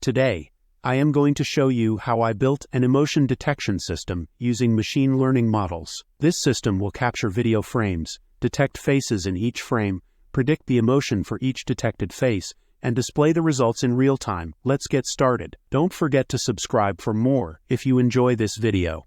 Today, I am going to show you how I built an emotion detection system using machine learning models. This system will capture video frames, detect faces in each frame, predict the emotion for each detected face, and display the results in real time. Let's get started. Don't forget to subscribe for more if you enjoy this video.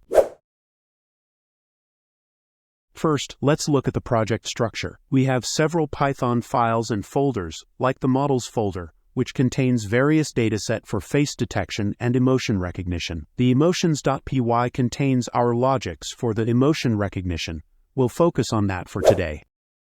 First, let's look at the project structure. We have several Python files and folders, like the models folder, which contains various dataset for face detection and emotion recognition. The emotions.py contains our logics for the emotion recognition. We'll focus on that for today.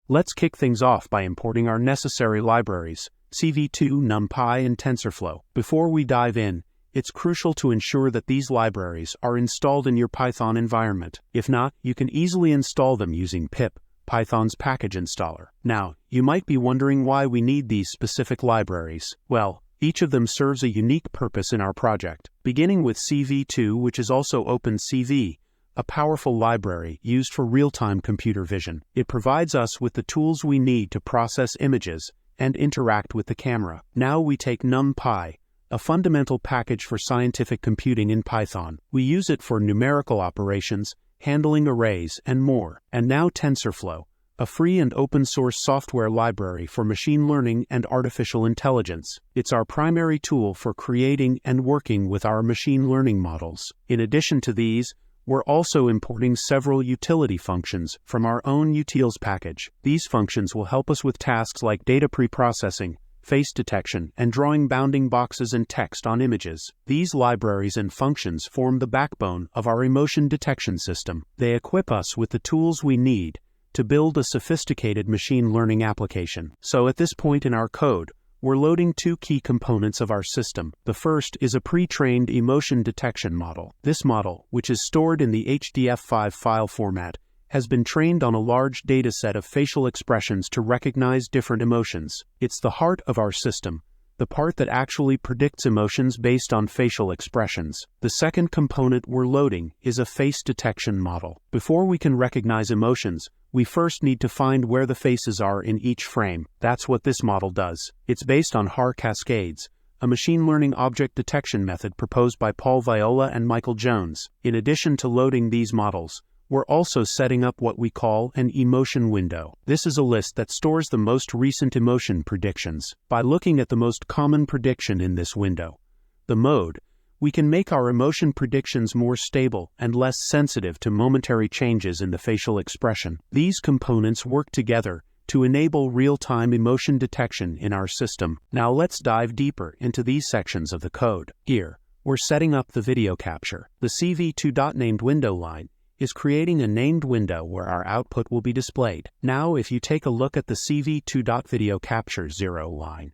Let's kick things off by importing our necessary libraries, CV2, NumPy, and TensorFlow. Before we dive in, it's crucial to ensure that these libraries are installed in your Python environment. If not, you can easily install them using pip, Python's package installer. Now, you might be wondering why we need these specific libraries. Well, each of them serves a unique purpose in our project, beginning with CV2, which is also OpenCV, a powerful library used for real-time computer vision. It provides us with the tools we need to process images and interact with the camera. Now we take NumPy, a fundamental package for scientific computing in Python. We use it for numerical operations, handling arrays, and more. And now TensorFlow, a free and open-source software library for machine learning and artificial intelligence. It's our primary tool for creating and working with our machine learning models. In addition to these, we're also importing several utility functions from our own utils package. These functions will help us with tasks like data preprocessing, face detection, and drawing bounding boxes and text on images. These libraries and functions form the backbone of our emotion detection system. They equip us with the tools we need to build a sophisticated machine learning application. So at this point in our code, we're loading two key components of our system. The first is a pre-trained emotion detection model. This model, which is stored in the HDF5 file format, has been trained on a large dataset of facial expressions to recognize different emotions. It's the heart of our system, the part that actually predicts emotions based on facial expressions. The second component we're loading is a face detection model. Before we can recognize emotions, we first need to find where the faces are in each frame. That's what this model does. It's based on HAR cascades, a machine learning object detection method proposed by Paul Viola and Michael Jones. In addition to loading these models, we're also setting up what we call an emotion window. This is a list that stores the most recent emotion predictions. By looking at the most common prediction in this window, the mode, we can make our emotion predictions more stable and less sensitive to momentary changes in the facial expression. These components work together to enable real-time emotion detection in our system. Now let's dive deeper into these sections of the code. Here, we're setting up the video capture. The CV2.named window line is creating a named window where our output will be displayed. Now if you take a look at the CV2.videoCapture0 line,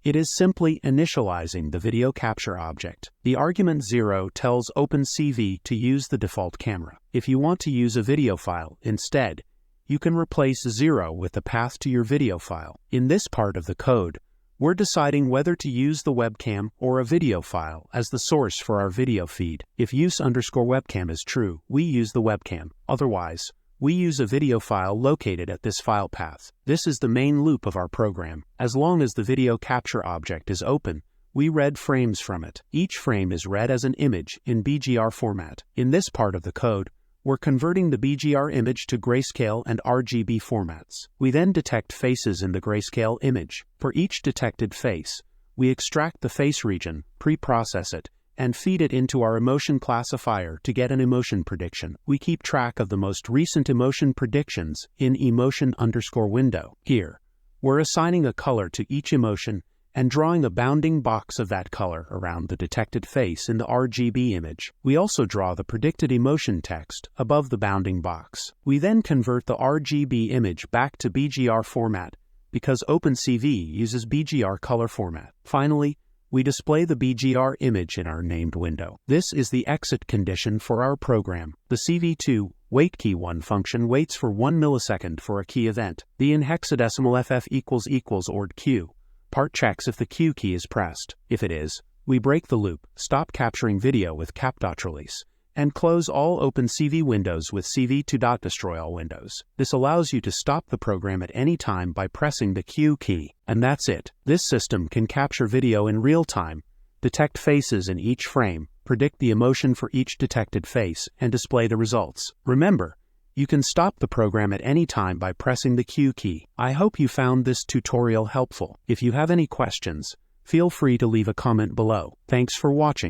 it is simply initializing the video capture object. The argument 0 tells OpenCV to use the default camera. If you want to use a video file instead, you can replace 0 with the path to your video file. In this part of the code, we're deciding whether to use the webcam or a video file as the source for our video feed. If use_webcam is true, we use the webcam. Otherwise, we use a video file located at this file path. This is the main loop of our program. As long as the video capture object is open, we read frames from it. Each frame is read as an image in BGR format. In this part of the code, we're converting the BGR image to grayscale and RGB formats. We then detect faces in the grayscale image. For each detected face, we extract the face region, pre-process it, and feed it into our emotion classifier to get an emotion prediction. We keep track of the most recent emotion predictions in emotion_window. Here, we're assigning a color to each emotion and drawing a bounding box of that color around the detected face in the RGB image. We also draw the predicted emotion text above the bounding box. We then convert the RGB image back to BGR format because OpenCV uses BGR color format. Finally, we display the BGR image in our named window. This is the exit condition for our program. The CV2 waitKey1 function waits for 1 millisecond for a key event. The in hexadecimal ff == ord q part checks if the Q key is pressed. If it is, we break the loop, stop capturing video with cap.release, and close all OpenCV windows with CV2.destroy all windows. This allows you to stop the program at any time by pressing the Q key. And that's it. This system can capture video in real time, detect faces in each frame, predict the emotion for each detected face, and display the results. Remember, you can stop the program at any time by pressing the Q key. I hope you found this tutorial helpful. If you have any questions, feel free to leave a comment below. Thanks for watching.